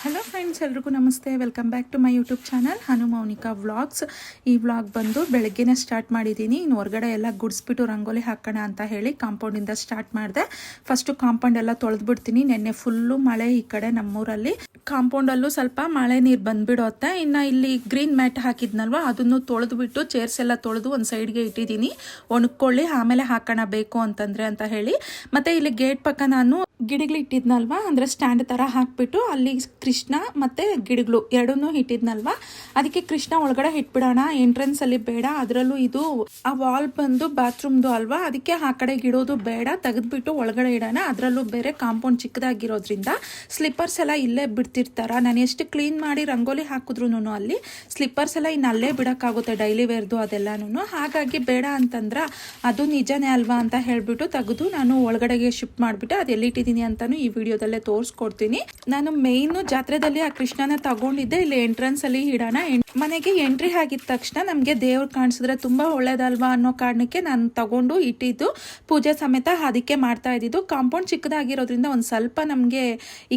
Hello friends, ಎಲ್ರಿಗೂ ನಮಸ್ತೆ. Welcome back to my YouTube channel Hanu Mounika vlogs. ಈ ವ್ಲಾಗ್ ಬಂದು ಬೆಳಗ್ಗೆನೇ ಸ್ಟಾರ್ಟ್ ಮಾಡಿದ್ದೀನಿ. ಇನ್ನು ಹೊರಗಡೆ ಎಲ್ಲ ಗುಡಿಸ್ಬಿಟ್ಟು ರಂಗೋಲಿ ಹಾಕೋಣ ಅಂತ ಹೇಳಿ ಕಾಂಪೌಂಡಿಂದ ಸ್ಟಾರ್ಟ್ ಮಾಡಿದೆ. ಫಸ್ಟು ಕಾಂಪೌಂಡ್ ಎಲ್ಲ ತೊಳೆದ್ಬಿಡ್ತೀನಿ. ನೆನ್ನೆ ಫುಲ್ಲು ಮಳೆ ಈ ಕಡೆ ನಮ್ಮೂರಲ್ಲಿ. ಕಾಂಪೌಂಡಲ್ಲೂ ಸ್ವಲ್ಪ ಮಳೆ ನೀರು ಬಂದುಬಿಡುತ್ತೆ. ಇನ್ನು ಇಲ್ಲಿ ಗ್ರೀನ್ ಮ್ಯಾಟ್ ಹಾಕಿದ್ನಲ್ವ, ಅದನ್ನು ತೊಳೆದ್ಬಿಟ್ಟು ಚೇರ್ಸ್ ಎಲ್ಲ ತೊಳೆದು ಒಂದು ಸೈಡ್ಗೆ ಇಟ್ಟಿದ್ದೀನಿ. ಒಣಕೊಳ್ಳಿ, ಆಮೇಲೆ ಹಾಕೋಣ ಬೇಕು ಅಂತಂದರೆ ಅಂತ ಹೇಳಿ. ಮತ್ತು ಇಲ್ಲಿ ಗೇಟ್ ಪಕ್ಕ ನಾನು ಗಿಡಗಳು ಇಟ್ಟಿದ್ನಲ್ವ, ಅಂದರೆ ಸ್ಟ್ಯಾಂಡ್ ಥರ ಹಾಕಿಬಿಟ್ಟು ಅಲ್ಲಿ ಕೃಷ್ಣ ಮತ್ತು ಗಿಡಗಳು ಎರಡನ್ನೂ ಇಟ್ಟಿದ್ನಲ್ವ, ಅದಕ್ಕೆ ಕೃಷ್ಣ ಒಳಗಡೆ ಇಟ್ಬಿಡೋಣ, ಎಂಟ್ರೆನ್ಸಲ್ಲಿ ಬೇಡ. ಅದರಲ್ಲೂ ಇದು ಆ ವಾಲ್ ಬಂದು ಬಾತ್ರೂಮ್ದು ಅಲ್ವಾ, ಅದಕ್ಕೆ ಆ ಕಡೆ ಇಡೋದು ಬೇಡ, ತೆಗೆದ್ಬಿಟ್ಟು ಒಳಗಡೆ ಇಡೋಣ. ಅದರಲ್ಲೂ ಬೇರೆ ಕಾಂಪೌಂಡ್ ಚಿಕ್ಕದಾಗಿರೋದ್ರಿಂದ ಸ್ಲಿಪ್ಪರ್ಸ್ ಎಲ್ಲ ಇಲ್ಲೇ ಬಿಡ್ತಿರ್ತಾರ. ನಾನು ಎಷ್ಟು ಕ್ಲೀನ್ ಮಾಡಿ ರಂಗೋಲಿ ಹಾಕಿದ್ರು ಅಲ್ಲಿ ಸ್ಲಿಪ್ಪರ್ಸ್ ಎಲ್ಲ ಇನ್ನು ಅಲ್ಲೇ ಬಿಡೋಕ್ಕಾಗುತ್ತೆ, ಡೈಲಿ ವೇರ್ದು ಅದೆಲ್ಲನೂ. ಹಾಗಾಗಿ ಬೇಡ ಅಂತಂದ್ರೆ ಅದು ನಿಜನೇ ಅಲ್ವಾ ಅಂತ ಹೇಳಿಬಿಟ್ಟು ತೆಗೆದು ನಾನು ಒಳಗಡೆಗೆ ಶಿಫ್ಟ್ ಮಾಡಿಬಿಟ್ಟು ಅದು ಎಲ್ಲಿಟ್ಟಿದ್ದೀನಿ ಅಂತಾನು ಈ ವಿಡಿಯೋದಲ್ಲೇ ತೋರಿಸ್ಕೊಡ್ತೀನಿ. ನಾನು ಮೇಯ್ನು ಜಾತ್ರೆದಲ್ಲಿ ಆ ಕೃಷ್ಣನ ತಗೊಂಡಿದ್ದೆ. ಇಲ್ಲಿ ಎಂಟ್ರೆನ್ಸ್ ಅಲ್ಲಿ ಇಡೋಣ, ಮನೆಗೆ ಎಂಟ್ರಿ ಆಗಿದ ತಕ್ಷಣ ನಮಗೆ ದೇವ್ರು ಕಾಣಿಸಿದ್ರೆ ತುಂಬಾ ಒಳ್ಳೇದಲ್ವಾ ಅನ್ನೋ ಕಾರಣಕ್ಕೆ ನಾನು ತಗೊಂಡು ಇಟ್ಟಿದ್ದು, ಪೂಜೆ ಸಮೇತ ಅದಕ್ಕೆ ಮಾಡ್ತಾ ಇದ್ದಿದ್ದು. ಕಾಂಪೌಂಡ್ ಚಿಕ್ಕದಾಗಿರೋದ್ರಿಂದ ಒಂದು ಸ್ವಲ್ಪ ನಮಗೆ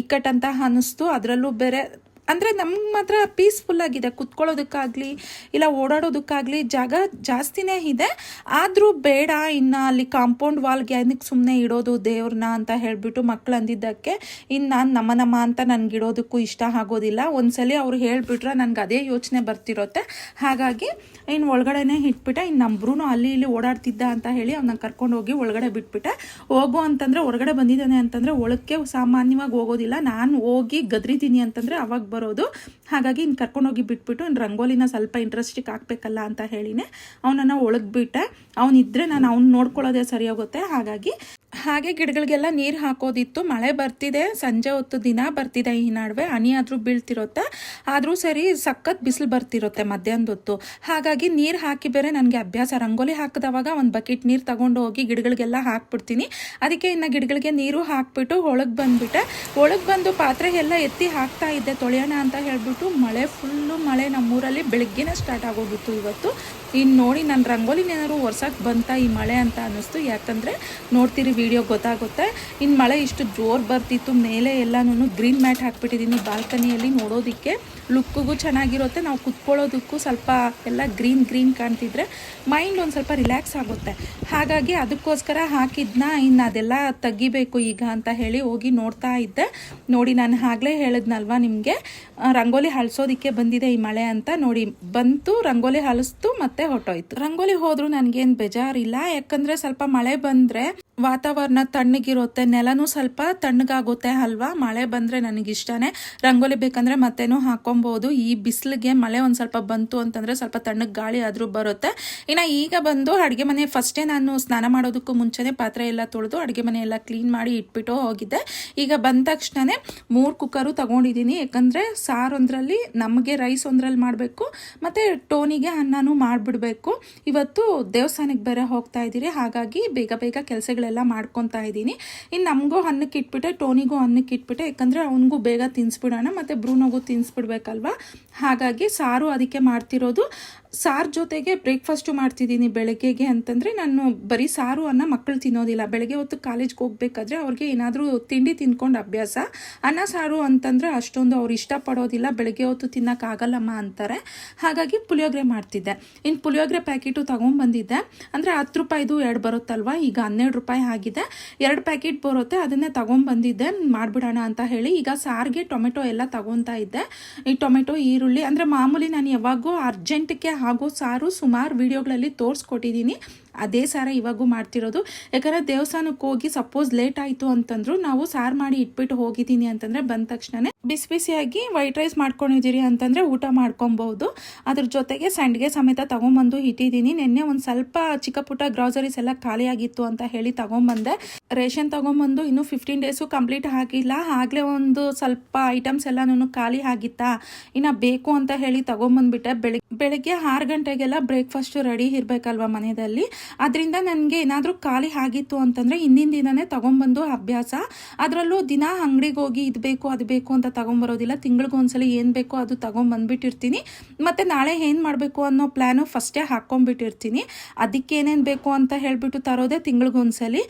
ಇಕ್ಕಟ್ಟಂತ ಅನ್ನಿಸ್ತು. ಅದರಲ್ಲೂ ಬೇರೆ ಅಂದರೆ ನಮ್ಗೆ ಮಾತ್ರ ಪೀಸ್ಫುಲ್ ಆಗಿದೆ, ಕುತ್ಕೊಳ್ಳೋದಕ್ಕಾಗಲಿ ಇಲ್ಲ ಓಡಾಡೋದಕ್ಕಾಗಲಿ ಜಾಗ ಜಾಸ್ತಿನೇ ಇದೆ. ಆದರೂ ಬೇಡ, ಇನ್ನು ಅಲ್ಲಿ ಕಾಂಪೌಂಡ್ ವಾಲ್ಗೆ ಏನಕ್ಕೆ ಸುಮ್ಮನೆ ಇಡೋದು ದೇವ್ರನ್ನ ಅಂತ ಹೇಳಿಬಿಟ್ಟು ಮಕ್ಳು ಅಂದಿದ್ದಕ್ಕೆ ಇನ್ನು ನಾನು ನಮ್ಮ ಅಂತ ನನಗೆ ಇಡೋದಕ್ಕೂ ಇಷ್ಟ ಆಗೋದಿಲ್ಲ. ಒಂದ್ಸಲಿ ಅವ್ರು ಹೇಳಿಬಿಟ್ರೆ ನನಗೆ ಅದೇ ಯೋಚನೆ ಬರ್ತಿರುತ್ತೆ. ಹಾಗಾಗಿ ಇನ್ನು ಒಳಗಡೆನೇ ಇಟ್ಬಿಟ್ಟೆ. ಇನ್ನು ನಮ್ಬ್ರೂ ಅಲ್ಲಿ ಇಲ್ಲಿ ಓಡಾಡ್ತಿದ್ದ ಅಂತ ಹೇಳಿ ಅವನ್ನ ಕರ್ಕೊಂಡು ಹೋಗಿ ಒಳಗಡೆ ಬಿಟ್ಬಿಟ್ಟೆ. ಹೋಗು ಅಂತಂದರೆ ಹೊರಗಡೆ ಬಂದಿದ್ದಾನೆ ಅಂತಂದರೆ ಒಳಕ್ಕೆ ಸಾಮಾನ್ಯವಾಗಿ ಹೋಗೋದಿಲ್ಲ. ನಾನು ಹೋಗಿ ಗದ್ರಿದ್ದೀನಿ ಅಂತಂದರೆ ಅವಾಗ ಬರೋದು. ಹಾಗಾಗಿ ಇನ್ನು ಕರ್ಕೊಂಡೋಗಿ ಬಿಟ್ಬಿಟ್ಟು ಇನ್ನು ರಂಗೋಲಿನ ಸ್ವಲ್ಪ ಇಂಟ್ರೆಸ್ಟಿಗೆ ಹಾಕ್ಬೇಕಲ್ಲ ಅಂತ ಹೇಳಿನೇ ಅವನನ್ನು ಒಳಗ್ಬಿಟ್ಟೆ. ಅವನಿದ್ರೆ ನಾನು ಅವ್ನು ನೋಡ್ಕೊಳ್ಳೋದೇ ಸರಿ ಹೋಗುತ್ತೆ. ಹಾಗೆ ಗಿಡಗಳಿಗೆಲ್ಲ ನೀರು ಹಾಕೋದಿತ್ತು. ಮಳೆ ಬರ್ತಿದೆ, ಸಂಜೆ ಹೊತ್ತು ದಿನ ಬರ್ತಿದೆ. ಈ ನಡುವೆ ಹನಿ ಆದರೂ ಬೀಳ್ತಿರುತ್ತೆ, ಆದರೂ ಸರಿ ಸಖತ್ ಬಿಸಿಲು ಬರ್ತಿರುತ್ತೆ ಮಧ್ಯಾಹ್ನದ ಹೊತ್ತು. ಹಾಗಾಗಿ ನೀರು ಹಾಕಿ ಬೇರೆ ನನಗೆ ಅಭ್ಯಾಸ. ರಂಗೋಲಿ ಹಾಕಿದವಾಗ ಒಂದು ಬಕೆಟ್ ನೀರು ತಗೊಂಡು ಹೋಗಿ ಗಿಡಗಳಿಗೆಲ್ಲ ಹಾಕ್ಬಿಡ್ತೀನಿ. ಅದಕ್ಕೆ ಇನ್ನು ಗಿಡಗಳಿಗೆ ನೀರು ಹಾಕ್ಬಿಟ್ಟು ಒಳಗೆ ಬಂದುಬಿಟ್ಟೆ. ಒಳಗೆ ಬಂದು ಪಾತ್ರೆ ಎಲ್ಲ ಎತ್ತಿ ಹಾಕ್ತಾ ಇದ್ದೆ ತೊಳೆಯೋಣ ಅಂತ ಹೇಳ್ಬಿಟ್ಟು. ಫುಲ್ಲು ಮಳೆ ನಮ್ಮೂರಲ್ಲಿ ಬೆಳಗ್ಗೆನೇ ಸ್ಟಾರ್ಟ್ ಆಗೋಗಿತ್ತು ಇವತ್ತು. ಇನ್ನು ನೋಡಿ ನನ್ನ ರಂಗೋಲಿನೇನಾದ್ರು ಒರ್ಸಕ್ಕೆ ಬಂತ ಈ ಮಳೆ ಅಂತ ಅನ್ನಿಸ್ತು. ಯಾಕಂದರೆ ನೋಡ್ತೀರಿ ವಿಡಿಯೋ ಗೊತ್ತಾಗುತ್ತೆ. ಇನ್ನು ಮಳೆ ಇಷ್ಟು ಜೋರು ಬರ್ತಿತ್ತು. ಮೇಲೆ ಎಲ್ಲನೂ ಗ್ರೀನ್ ಮ್ಯಾಟ್ ಹಾಕ್ಬಿಟ್ಟಿದ್ದೀನಿ ಬಾಲ್ಕನಿಯಲ್ಲಿ. ನೋಡೋದಕ್ಕೆ ಲುಕ್ಕಿಗೂ ಚೆನ್ನಾಗಿರುತ್ತೆ, ನಾವು ಕುತ್ಕೊಳ್ಳೋದಕ್ಕೂ ಸ್ವಲ್ಪ ಎಲ್ಲ ಗ್ರೀನ್ ಕಾಣ್ತಿದ್ರೆ ಮೈಂಡ್ ಒಂದು ಸ್ವಲ್ಪ ರಿಲ್ಯಾಕ್ಸ್ ಆಗುತ್ತೆ. ಹಾಗಾಗಿ ಅದಕ್ಕೋಸ್ಕರ ಹಾಕಿದ್ನ. ಇನ್ನು ಅದೆಲ್ಲ ತೆಗಿಬೇಕು ಈಗ ಅಂತ ಹೇಳಿ ಹೋಗಿ ನೋಡ್ತಾ ಇದ್ದೆ. ನೋಡಿ, ನಾನು ಆಗಲೇ ಹೇಳಿದ್ನಲ್ವ ನಿಮಗೆ, ರಂಗೋಲಿ ಹಳ್ಸೋದಕ್ಕೆ ಬಂದಿದೆ ಈ ಮಳೆ ಅಂತ. ನೋಡಿ ಬಂತು, ರಂಗೋಲಿ ಹಳಿಸ್ತು ಮತ್ತೆ ಹೊಟ್ಟೋಯ್ತು. ರಂಗೋಲಿ ಹೋದ್ರೂ ನನಗೇನು ಬೇಜಾರಿಲ್ಲ, ಯಾಕಂದರೆ ಸ್ವಲ್ಪ ಮಳೆ ಬಂದರೆ ವಾತಾವರಣ ತಣ್ಣಗಿರುತ್ತೆ, ನೆಲನೂ ಸ್ವಲ್ಪ ತಣ್ಣಗಾಗುತ್ತೆ ಅಲ್ವಾ. ಮಳೆ ಬಂದರೆ ನನಗಿಷ್ಟನೇ. ರಂಗೋಲಿ ಬೇಕಂದರೆ ಮತ್ತೇನೂ ಹಾಕೊಬೋದು. ಈ ಬಿಸಿಲಿಗೆ ಮಳೆ ಒಂದು ಸ್ವಲ್ಪ ಬಂತು ಅಂತಂದರೆ ಸ್ವಲ್ಪ ತಣ್ಣಗೆ ಗಾಳಿ ಆದರೂ ಬರುತ್ತೆ. ಇನ್ನು ಈಗ ಬಂದು ಅಡುಗೆ ಮನೆ ಫಸ್ಟೇ ನಾನು ಸ್ನಾನ ಮಾಡೋದಕ್ಕೂ ಮುಂಚೆನೇ ಪಾತ್ರೆ ಎಲ್ಲ ತೊಳೆದು ಅಡುಗೆ ಮನೆ ಎಲ್ಲ ಕ್ಲೀನ್ ಮಾಡಿ ಇಟ್ಬಿಟ್ಟು ಹೋಗಿದ್ದೆ. ಈಗ ಬಂದ ತಕ್ಷಣವೇ 3 ಕುಕ್ಕರು ತೊಗೊಂಡಿದ್ದೀನಿ. ಯಾಕಂದರೆ ಸಾರು ಒಂದರಲ್ಲಿ, ನಮಗೆ ರೈಸ್ ಒಂದರಲ್ಲಿ ಮಾಡಬೇಕು, ಮತ್ತು ಟೋನಿಗೆ ಅನ್ನನೂ ಮಾಡಿಬಿಡಬೇಕು. ಇವತ್ತು ದೇವಸ್ಥಾನಕ್ಕೆ ಬೇರೆ ಹೋಗ್ತಾ ಇದ್ದೀರಿ, ಹಾಗಾಗಿ ಬೇಗ ಕೆಲಸಗಳೆಲ್ಲ ಮಾಡ್ಕೊತಾ ಇದ್ದೀನಿ. ಇನ್ನು ನಮಗೂ ಅನ್ನಕ್ಕೆ ಇಟ್ಬಿಟ್ಟೆ, ಟೋನಿಗೂ ಅನ್ನಕ್ಕೆ ಇಟ್ಬಿಟ್ಟೆ. ಯಾಕಂದರೆ ಅವನಿಗೂ ಬೇಗ ತಿನ್ನಿಸ್ಬಿಡೋಣ, ಮತ್ತು ಬ್ರೂನೋಗೂ ತಿನ್ನಿಸ್ಬಿಡ್ಬೇಕಲ್ವ. ಹಾಗಾಗಿ ಸಾರು ಅದಕ್ಕೆ ಮಾಡ್ತಿರೋದು. ಸಾರು ಜೊತೆಗೆ ಬ್ರೇಕ್ಫಾಸ್ಟು ಮಾಡ್ತಿದ್ದೀನಿ ಬೆಳಗ್ಗೆಗೆ. ಅಂತಂದರೆ ನಾನು ಬರೀ ಸಾರು ಅನ್ನ ಮಕ್ಕಳು ತಿನ್ನೋದಿಲ್ಲ. ಬೆಳಗ್ಗೆ ಹೊತ್ತು ಕಾಲೇಜ್ಗೆ ಹೋಗ್ಬೇಕಾದ್ರೆ ಅವ್ರಿಗೆ ಏನಾದರೂ ತಿಂಡಿ ತಿನ್ಕೊಂಡು ಅಭ್ಯಾಸ. ಅನ್ನ ಸಾರು ಅಂತಂದರೆ ಅಷ್ಟೊಂದು ಅವ್ರು ಇಷ್ಟಪಡೋದಿಲ್ಲ, ಬೆಳಗ್ಗೆ ಹೊತ್ತು ತಿನ್ನೋಕ್ಕಾಗಲ್ಲಮ್ಮ ಅಂತಾರೆ. ಹಾಗಾಗಿ ಪುಳಿಯೋಗರೆ ಮಾಡ್ತಿದ್ದೆ. ಇನ್ನು ಪುಳಿಯೋಗರೆ ಪ್ಯಾಕೆಟು ತೊಗೊಂಬಂದಿದ್ದೆ. ಅಂದರೆ 10 ರೂಪಾಯಿದು 2 ಬರುತ್ತಲ್ವ, ಈಗ 12 ರೂಪಾಯಿ ಆಗಿದೆ. 2 ಪ್ಯಾಕೆಟ್ ಬರುತ್ತೆ, ಅದನ್ನೇ ತೊಗೊಂಬಂದಿದ್ದೆ ಮಾಡಿಬಿಡೋಣ ಅಂತ ಹೇಳಿ. ಈಗ ಸಾರಿಗೆ ಟೊಮೆಟೊ ಎಲ್ಲ ತೊಗೊತಾ ಇದ್ದೆ. ಈ ಟೊಮೆಟೊ, ಈರುಳ್ಳಿ, ಅಂದರೆ ಮಾಮೂಲಿ ನಾನು ಯಾವಾಗೂ ಅರ್ಜೆಂಟ್ಗೆ ಹಾಗೂ ಸಾರು ಸುಮಾರು ವಿಡಿಯೋಗಳಲ್ಲಿ ತೋರಿಸ್ಕೊಟ್ಟಿದ್ದೀನಿ. ಅದೇ ಸಾರ ಇವಾಗೂ ಮಾಡ್ತಿರೋದು. ಯಾಕಂದರೆ ದೇವಸ್ಥಾನಕ್ಕೆ ಹೋಗಿ ಸಪೋಸ್ ಲೇಟ್ ಆಯಿತು ಅಂತಂದ್ರು, ನಾವು ಸಾರು ಮಾಡಿ ಇಟ್ಬಿಟ್ಟು ಹೋಗಿದ್ದೀನಿ ಅಂತಂದರೆ ಬಂದ ತಕ್ಷಣವೇ ಬಿಸಿಯಾಗಿ ವೈಟ್ ರೈಸ್ ಮಾಡ್ಕೊಂಡಿದ್ದೀರಿ ಅಂತಂದರೆ ಊಟ ಮಾಡ್ಕೊಬೋದು. ಅದ್ರ ಜೊತೆಗೆ ಸಂಡಿಗೆ ಸಮೇತ ತೊಗೊಂಬಂದು ಇಟ್ಟಿದ್ದೀನಿ. ನಿನ್ನೆ ಒಂದು ಸ್ವಲ್ಪ ಚಿಕ್ಕ ಪುಟ್ಟ ಗ್ರಾಸರೀಸ್ ಎಲ್ಲ ಖಾಲಿಯಾಗಿತ್ತು ಅಂತ ಹೇಳಿ ತೊಗೊಂಬಂದೆ. ರೇಷನ್ ತೊಗೊಂಬಂದು ಇನ್ನೂ 15 ಡೇಸು ಕಂಪ್ಲೀಟ್ ಆಗಿಲ್ಲ, ಆಗಲೇ ಒಂದು ಸ್ವಲ್ಪ ಐಟಮ್ಸ್ ಎಲ್ಲನೂ ಖಾಲಿ ಆಗಿತ್ತಾ, ಇನ್ನು ಬೇಕು ಅಂತ ಹೇಳಿ ತೊಗೊಂಬಂದ್ಬಿಟ್ಟೆ. ಬೆಳಗ್ಗೆ 6 ಗಂಟೆಗೆಲ್ಲ ಬ್ರೇಕ್ಫಾಸ್ಟು ರೆಡಿ ಇರಬೇಕಲ್ವ ಮನೆಯಲ್ಲಿ. ಅದರಿಂದ ನನಗೆ ಏನಾದರೂ ಖಾಲಿ ಆಗಿತ್ತು ಅಂತಂದರೆ ಹಿಂದಿನ ದಿನವೇ ತೊಗೊಂಬಂದು ಅಭ್ಯಾಸ. ಅದರಲ್ಲೂ ದಿನ ಅಂಗಡಿಗೆ ಹೋಗಿ ಇದು ಬೇಕು ಅದು ಬೇಕು ಅಂತ ತೊಗೊಂಬರೋದಿಲ್ಲ. ತಿಂಗಳಿಗೊಂದ್ಸಲಿ ಏನು ಬೇಕೋ ಅದು ತೊಗೊಂಬಂದ್ಬಿಟ್ಟಿರ್ತೀನಿ. ಮತ್ತು ನಾಳೆ ಏನು ಮಾಡಬೇಕು ಅನ್ನೋ ಪ್ಲ್ಯಾನು ಫಸ್ಟೇ ಹಾಕ್ಕೊಂಡ್ಬಿಟ್ಟಿರ್ತೀನಿ. ಅದಕ್ಕೆ ಏನೇನು ಬೇಕು ಅಂತ ಹೇಳಿಬಿಟ್ಟು ತರೋದೇ ತಿಂಗಳಿಗೊಂದ್ಸಲಿ.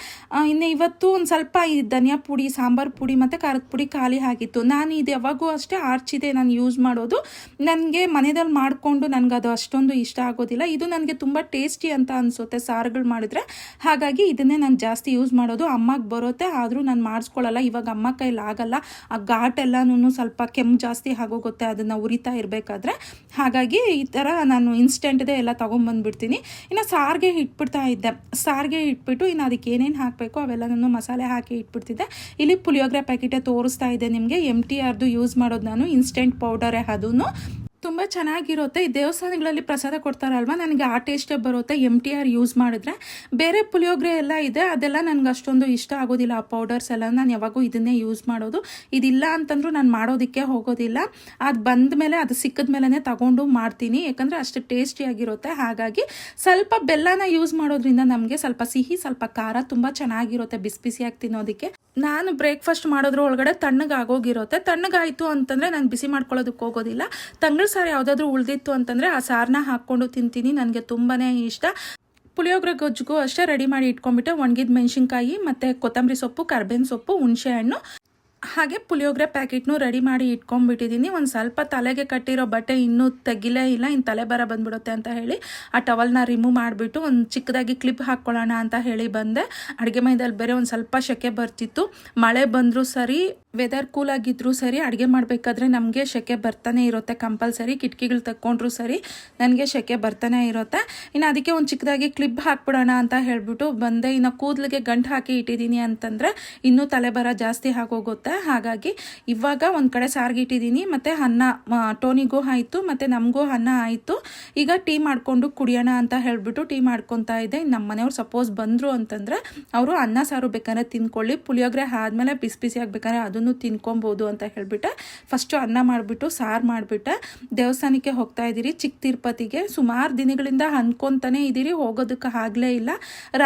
ಇನ್ನು ಇವತ್ತು ಒಂದು ಸ್ವಲ್ಪ ಈ ಧನಿಯಾ ಪುಡಿ, ಸಾಂಬಾರು ಪುಡಿ ಮತ್ತು ಖಾರದ ಪುಡಿ ಖಾಲಿ ಆಗಿತ್ತು. ನಾನು ಇದು ಯಾವಾಗೂ ಅಷ್ಟೇ ಆರ್ಚಿದೆ ನಾನು ಯೂಸ್ ಮಾಡೋದು. ನನಗೆ ಮನೆಯಲ್ಲಿ ಮಾಡಿಕೊಂಡು ನನಗೆ ಅದು ಅಷ್ಟೊಂದು ಇಷ್ಟ ಆಗೋದಿಲ್ಲ. ಇದು ನನಗೆ ತುಂಬ ಟೇಸ್ಟಿ ಅಂತ ಅನಿಸುತ್ತೆ ಸಾರುಗಳು ಮಾಡಿದ್ರೆ. ಹಾಗಾಗಿ ಇದನ್ನೇ ನಾನು ಜಾಸ್ತಿ ಯೂಸ್ ಮಾಡೋದು. ಅಮ್ಮಗೆ ಬರುತ್ತೆ, ಆದರೂ ನಾನು ಮಾಡಿಸ್ಕೊಳ್ಳಲ್ಲ. ಇವಾಗ ಅಮ್ಮ ಕೈಲಿ ಆಗಲ್ಲ. ಆ ಘಾಟೆಲ್ಲನೂ ಸ್ವಲ್ಪ ಕೆಮ್ಮು ಜಾಸ್ತಿ ಆಗೋಗುತ್ತೆ ಅದನ್ನು ಉರಿತಾ ಇರಬೇಕಾದ್ರೆ. ಹಾಗಾಗಿ ಈ ಥರ ನಾನು ಇನ್ಸ್ಟೆಂಟ್ದೇ ಎಲ್ಲ ತೊಗೊಂಬಂದ್ಬಿಡ್ತೀನಿ. ಇನ್ನು ಸಾರಿಗೆ ಇಟ್ಬಿಡ್ತಾ ಇದ್ದೆ. ಸಾರಿಗೆ ಇಟ್ಬಿಟ್ಟು ಇನ್ನು ಅದಕ್ಕೆ ಏನೇನು ಹಾಕಬೇಕು ಅವೆಲ್ಲನೂ ಮಸಾಲೆ ಹಾಕಿ ಇಟ್ಬಿಡ್ತಿದ್ದೆ. ಇಲ್ಲಿ ಪುಳಿಯೋಗರೆ ಪ್ಯಾಕೆಟೇ ತೋರಿಸ್ತಾ ಇದೆ ನಿಮಗೆ. MTRದು ಯೂಸ್ ಮಾಡೋದು ನಾನು, ಇನ್ಸ್ಟೆಂಟ್ ಪೌಡರೇ ಅದೂ ತುಂಬ ಚೆನ್ನಾಗಿರುತ್ತೆ. ಈ ದೇವಸ್ಥಾನಗಳಲ್ಲಿ ಪ್ರಸಾದ ಕೊಡ್ತಾರಲ್ವ, ನನಗೆ ಆ ಟೇಸ್ಟೇ ಬರುತ್ತೆ MTR ಯೂಸ್ ಮಾಡಿದ್ರೆ. ಬೇರೆ ಪುಳಿಯೋಗರೆ ಎಲ್ಲ ಇದೆ, ಅದೆಲ್ಲ ನನಗೆ ಅಷ್ಟೊಂದು ಇಷ್ಟ ಆಗೋದಿಲ್ಲ. ಆ ಪೌಡರ್ಸ್ ಎಲ್ಲ ನಾನು ಯಾವಾಗೂ ಇದನ್ನೇ ಯೂಸ್ ಮಾಡೋದು. ಇದಿಲ್ಲ ಅಂತಂದ್ರೂ ನಾನು ಮಾಡೋದಕ್ಕೆ ಹೋಗೋದಿಲ್ಲ. ಅದು ಬಂದ ಮೇಲೆ, ಅದು ಸಿಕ್ಕಿದ ಮೇಲೇ ತಗೊಂಡು ಮಾಡ್ತೀನಿ, ಯಾಕಂದರೆ ಅಷ್ಟು ಟೇಸ್ಟಿಯಾಗಿರುತ್ತೆ. ಹಾಗಾಗಿ ಸ್ವಲ್ಪ ಬೆಲ್ಲನ ಯೂಸ್ ಮಾಡೋದ್ರಿಂದ ನಮಗೆ ಸ್ವಲ್ಪ ಸಿಹಿ ಸ್ವಲ್ಪ ಖಾರ ತುಂಬ ಚೆನ್ನಾಗಿರುತ್ತೆ ಬಿಸಿ ಬಿಸಿಯಾಗಿ ತಿನ್ನೋದಕ್ಕೆ. ನಾನು ಬ್ರೇಕ್ಫಾಸ್ಟ್ ಮಾಡೋದ್ರ ಒಳಗಡೆ ತಣ್ಣಗಾಗೋಗಿರುತ್ತೆ. ತಣ್ಣಗಾಯಿತು ಅಂತಂದರೆ ನಾನು ಬಿಸಿ ಮಾಡ್ಕೊಳ್ಳೋದಕ್ಕೆ ಹೋಗೋದಿಲ್ಲ. ತಂಗಳು ಸಾರು ಯಾವುದಾದ್ರೂ ಉಳಿದಿತ್ತು ಅಂತಂದರೆ ಆ ಸಾರನ್ನ ಹಾಕ್ಕೊಂಡು ತಿಂತೀನಿ. ನನಗೆ ತುಂಬಾ ಇಷ್ಟ. ಪುಳಿಯೋಗರೆ ಗೊಜ್ಜಿಗೂ ಅಷ್ಟೇ ರೆಡಿ ಮಾಡಿ ಇಟ್ಕೊಂಡ್ಬಿಟ್ಟೆ. ಒಣಗಿದ ಮೆಣಸಿನ್ಕಾಯಿ ಮತ್ತು ಕೊತ್ತಂಬರಿ ಸೊಪ್ಪು, ಕರ್ಬೇವಿನ ಸೊಪ್ಪು, ಹುಣಸೆ ಹಣ್ಣು, ಹಾಗೆ ಪುಳಿಯೋಗರೆ ಪ್ಯಾಕೆಟ್ನು ರೆಡಿ ಮಾಡಿ ಇಟ್ಕೊಂಡ್ಬಿಟ್ಟಿದ್ದೀನಿ. ಒಂದು ಸ್ವಲ್ಪ ತಲೆಗೆ ಕಟ್ಟಿರೋ ಬಟ್ಟೆ ಇನ್ನೂ ತೆಗಿಲೇ ಇಲ್ಲ, ಇನ್ನು ತಲೆ ಬರ ಬಂದ್ಬಿಡುತ್ತೆ ಅಂತ ಹೇಳಿ ಆ ಟವಲ್ನ ರಿಮೂವ್ ಮಾಡಿಬಿಟ್ಟು ಒಂದು ಚಿಕ್ಕದಾಗಿ ಕ್ಲಿಪ್ ಹಾಕ್ಕೊಳ್ಳೋಣ ಅಂತ ಹೇಳಿ ಬಂದೆ. ಅಡುಗೆ ಮನೆಯಲ್ಲಿ ಬೇರೆ ಒಂದು ಸ್ವಲ್ಪ ಸೆಕೆ ಬರ್ತಿತ್ತು. ಮಳೆ ಬಂದರೂ ಸರಿ, ವೆದರ್ ಕೂಲ್ ಆಗಿದ್ರೂ ಸರಿ, ಅಡುಗೆ ಮಾಡಬೇಕಾದ್ರೆ ನಮಗೆ ಸೆಕೆ ಬರ್ತಾನೆ ಇರುತ್ತೆ ಕಂಪಲ್ಸರಿ. ಕಿಟಕಿಗಳು ತಕ್ಕೊಂಡ್ರೂ ಸರಿ ನನಗೆ ಸೆಕೆ ಬರ್ತಾನೆ ಇರುತ್ತೆ. ಇನ್ನು ಅದಕ್ಕೆ ಒಂದು ಚಿಕ್ಕದಾಗಿ ಕ್ಲಿಪ್ ಹಾಕ್ಬಿಡೋಣ ಅಂತ ಹೇಳಿಬಿಟ್ಟು ಬಂದೆ. ಇನ್ನು ಕೂದಲಿಗೆ ಗಂಟು ಹಾಕಿ ಇಟ್ಟಿದ್ದೀನಿ ಅಂತಂದರೆ ಇನ್ನೂ ತಲೆ ಬರ ಜಾಸ್ತಿ ಆಗೋಗುತ್ತೆ. ಹಾಗಾಗಿ ಇವಾಗ ಒಂದು ಕಡೆ ಸಾರಿಗೆ ಇಟ್ಟಿದ್ದೀನಿ. ಮತ್ತು ಅನ್ನ ಟೋನಿಗೂ ಆಯಿತು ಮತ್ತು ನಮಗೂ ಅನ್ನ ಆಯಿತು. ಈಗ ಟೀ ಮಾಡಿಕೊಂಡು ಕುಡಿಯೋಣ ಅಂತ ಹೇಳಿಬಿಟ್ಟು ಟೀ ಮಾಡ್ಕೊತಾ ಇದ್ದೆ. ನಮ್ಮ ಮನೆಯವ್ರು ಸಪೋಸ್ ಬಂದರು ಅಂತಂದರೆ ಅವರು ಅನ್ನ ಸಾರು ಬೇಕಾದ್ರೆ ತಿನ್ಕೊಳ್ಳಿ, ಪುಳಿಯೋಗರೆ ಆದಮೇಲೆ ಬಿಸಿ ಬಿಸಿ ಆಗಬೇಕಾದ್ರೆ ಅದನ್ನು ತಿನ್ಕೊಬೋದು ಅಂತ ಹೇಳಿಬಿಟ್ಟೆ. ಫಸ್ಟು ಅನ್ನ ಮಾಡಿಬಿಟ್ಟು ಸಾರು ಮಾಡಿಬಿಟ್ಟೆ. ದೇವಸ್ಥಾನಕ್ಕೆ ಹೋಗ್ತಾ ಇದ್ದೀರಿ, ಚಿಕ್ಕ ತಿರುಪತಿಗೆ. ಸುಮಾರು ದಿನಗಳಿಂದ ಅನ್ಕೊತಾನೆ ಇದ್ದೀರಿ, ಹೋಗೋದಕ್ಕೆ ಆಗಲೇ ಇಲ್ಲ.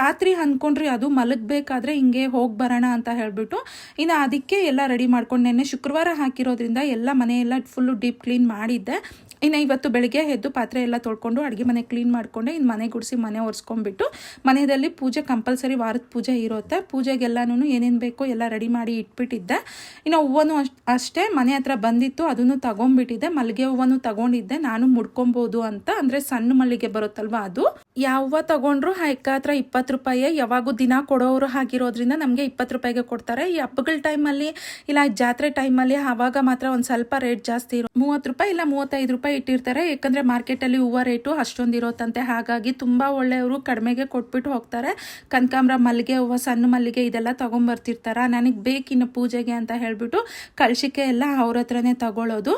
ರಾತ್ರಿ ಅಂದ್ಕೊಂಡ್ರಿ, ಅದು ಮಲಗಬೇಕಾದ್ರೆ ಹಿಂಗೆ ಹೋಗಿ ಬರೋಣ ಅಂತ ಹೇಳಿಬಿಟ್ಟು. ಇನ್ನು ಅದಕ್ಕೆ ಎಲ್ಲ ರೆಡಿ ಮಾಡ್ಕೊಂಡು, ನೆನ್ನೆ ಶುಕ್ರವಾರ ಹಾಕಿರೋದ್ರಿಂದ ಎಲ್ಲ ಮನೆಯೆಲ್ಲ ಫುಲ್ಲು ಡೀಪ್ ಕ್ಲೀನ್ ಮಾಡಿದ್ದೆ. ಇನ್ನು ಇವತ್ತು ಬೆಳಗ್ಗೆ ಎದ್ದು ಪಾತ್ರೆ ಎಲ್ಲ ತೊಳ್ಕೊಂಡು ಅಡುಗೆ ಮನೆ ಕ್ಲೀನ್ ಮಾಡಿಕೊಂಡೆ. ಇನ್ನು ಮನೆ ಗುಡಿಸಿ ಮನೆ ಒರೆಸ್ಕೊಂಡ್ಬಿಟ್ಟು, ಮನೆಯಲ್ಲಿ ಪೂಜೆ ಕಂಪಲ್ಸರಿ ವಾರದ ಪೂಜೆ ಇರುತ್ತೆ. ಪೂಜೆಗೆಲ್ಲನೂ ಏನೇನು ಬೇಕೋ ಎಲ್ಲ ರೆಡಿ ಮಾಡಿ ಇಟ್ಬಿಟ್ಟಿದ್ದೆ. ಇನ್ನು ಹೂವನು ಅಷ್ಟೇ ಮನೆ ಹತ್ರ ಬಂದಿತ್ತು, ಅದನ್ನು ತಗೊಂಡ್ಬಿಟ್ಟಿದ್ದೆ. ಮಲ್ಲಿಗೆ ಹೂವನು ತಗೊಂಡಿದ್ದೆ ನಾನು ಮುಡ್ಕೊಬೋದು ಅಂತ. ಅಂದರೆ ಸಣ್ಣ ಮಲ್ಲಿಗೆ ಬರುತ್ತಲ್ವ ಅದು. ಯಾವ ಹೂವು ತೊಗೊಂಡ್ರು ಅಕ್ಕ ಹತ್ರ 20 ರೂಪಾಯಿ. ಯಾವಾಗೂ ದಿನ ಕೊಡೋರು ಆಗಿರೋದ್ರಿಂದ ನಮಗೆ 20 ರೂಪಾಯಿಗೆ ಕೊಡ್ತಾರೆ. ಈ ಹಬ್ಬಗಳ ಟೈಮಲ್ಲಿ ಇಲ್ಲ ಜಾತ್ರೆ ಟೈಮಲ್ಲಿ ಆವಾಗ ಮಾತ್ರ ಒಂದು ಸ್ವಲ್ಪ ರೇಟ್ ಜಾಸ್ತಿ 30 ರೂಪಾಯಿ ಇಲ್ಲ 35 ರೂಪಾಯಿ ಇಟ್ಟಿರ್ತಾರೆ. ಯಾಕಂದರೆ ಮಾರ್ಕೆಟಲ್ಲಿ ಹೂವು ರೇಟು ಅಷ್ಟೊಂದು ಇರೋತ್ತಂತೆ. ಹಾಗಾಗಿ ತುಂಬ ಒಳ್ಳೆಯವರು ಕಡಿಮೆಗೆ ಕೊಟ್ಬಿಟ್ಟು ಹೋಗ್ತಾರೆ. ಕನಕಾಂಬರ, ಮಲ್ಲಿಗೆ ಹೂವು, ಸಣ್ಣ ಮಲ್ಲಿಗೆ ಇದೆಲ್ಲ ತೊಗೊಂಬರ್ತಿರ್ತಾರೆ. ನನಗೆ ಬೇಕಿನ್ನು ಪೂಜೆಗೆ ಅಂತ ಹೇಳಿಬಿಟ್ಟು ಕಳ್ಸಿಕೆ ಎಲ್ಲ ಅವ್ರ ಹತ್ರನೇ ತಗೊಳ್ಳೋದು.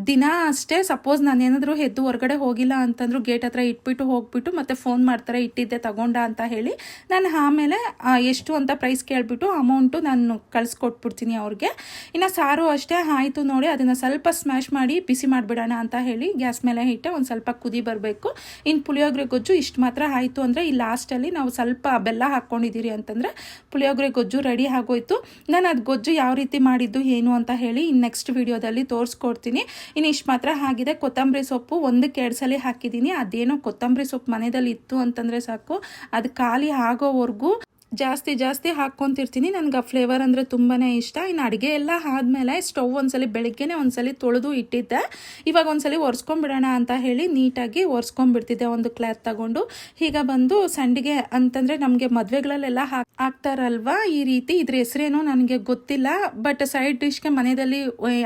ದಿನ ಅಷ್ಟೇ ಸಪೋಸ್ ನಾನು ಏನಾದರೂ ಎದ್ದು ಹೊರಗಡೆ ಹೋಗಿಲ್ಲ ಅಂತಂದ್ರು ಗೇಟ್ ಹತ್ರ ಇಟ್ಬಿಟ್ಟು ಹೋಗ್ಬಿಟ್ಟು ಮತ್ತೆ ಫೋನ್ ಮಾಡ್ತಾರೆ, ಇಟ್ಟಿದ್ದೆ ತಗೊಂಡ ಅಂತ ಹೇಳಿ. ನಾನು ಆಮೇಲೆ ಎಷ್ಟು ಅಂತ ಪ್ರೈಸ್ ಕೇಳಿಬಿಟ್ಟು ಅಮೌಂಟು ನಾನು ಕಳಿಸ್ಕೊಟ್ಬಿಡ್ತೀನಿ ಅವ್ರಿಗೆ. ಇನ್ನು ಸಾರು ಅಷ್ಟೇ ಆಯಿತು ನೋಡಿ, ಅದನ್ನು ಸ್ವಲ್ಪ ಸ್ಮ್ಯಾಶ್ ಮಾಡಿ ಬಿಸಿ ಮಾಡಿಬಿಡೋಣ ಅಂತ ಹೇಳಿ ಗ್ಯಾಸ್ ಮೇಲೆ ಇಟ್ಟೆ. ಒಂದು ಸ್ವಲ್ಪ ಕುದಿ ಬರಬೇಕು. ಇನ್ನು ಪುಳಿಯೋಗರೆ ಗೊಜ್ಜು ಇಷ್ಟು ಮಾತ್ರ ಆಯಿತು ಅಂದರೆ ಈ ಲಾಸ್ಟಲ್ಲಿ ನಾವು ಸ್ವಲ್ಪ ಬೆಲ್ಲ ಹಾಕ್ಕೊಂಡಿದ್ದೀರಿ ಅಂತಂದರೆ ಪುಳಿಯೋಗರೆ ಗೊಜ್ಜು ರೆಡಿ ಆಗೋಯ್ತು. ನಾನು ಅದು ಗೊಜ್ಜು ಯಾವ ರೀತಿ ಮಾಡಿದ್ದು ಏನು ಅಂತ ಹೇಳಿ ಇನ್ನು ನೆಕ್ಸ್ಟ್ ವಿಡಿಯೋದಲ್ಲಿ ತೋರಿಸ್ಕೊಡ್ತೀನಿ. ಇನ್ನು ಇಷ್ಟು ಮಾತ್ರ ಆಗಿದೆ. ಕೊತ್ತಂಬರಿ ಸೊಪ್ಪು 1-2 ಸಲ ಹಾಕಿದ್ದೀನಿ. ಅದೇನೋ ಕೊತ್ತಂಬರಿ ಸೊಪ್ಪು ಮನೆಯಲ್ಲಿ ಇತ್ತು ಅಂತಂದರೆ ಸಾಕು, ಅದು ಖಾಲಿ ಆಗೋವರೆಗೂ ಜಾಸ್ತಿ ಹಾಕ್ಕೊತಿರ್ತೀನಿ. ನನಗೆ ಆ ಫ್ಲೇವರ್ ಅಂದರೆ ತುಂಬಾ ಇಷ್ಟ. ಇನ್ನು ಅಡುಗೆ ಎಲ್ಲ ಆದಮೇಲೆ ಸ್ಟವ್ ಒಂದ್ಸಲಿ ಬೆಳಗ್ಗೆನೇ ಒಂದ್ಸಲಿ ತೊಳೆದು ಇಟ್ಟಿದ್ದೆ. ಇವಾಗ ಒಂದ್ಸಲಿ ಒರೆಸ್ಕೊಂಡ್ಬಿಡೋಣ ಅಂತ ಹೇಳಿ ನೀಟಾಗಿ ಒರೆಸ್ಕೊಂಡ್ಬಿಡ್ತಿದ್ದೆ ಒಂದು ಕ್ಲಾತ್ ತಗೊಂಡು. ಈಗ ಬಂದು ಸಂಡಿಗೆ ಅಂತಂದರೆ ನಮಗೆ ಮದುವೆಗಳಲ್ಲೆಲ್ಲ ಹಾಕ್ತಾರಲ್ವ ಈ ರೀತಿ, ಇದ್ರ ಹೆಸರೇನೋ ನನಗೆ ಗೊತ್ತಿಲ್ಲ. ಬಟ್ ಸೈಡ್ ಡಿಶ್ಗೆ ಮನೆಯಲ್ಲಿ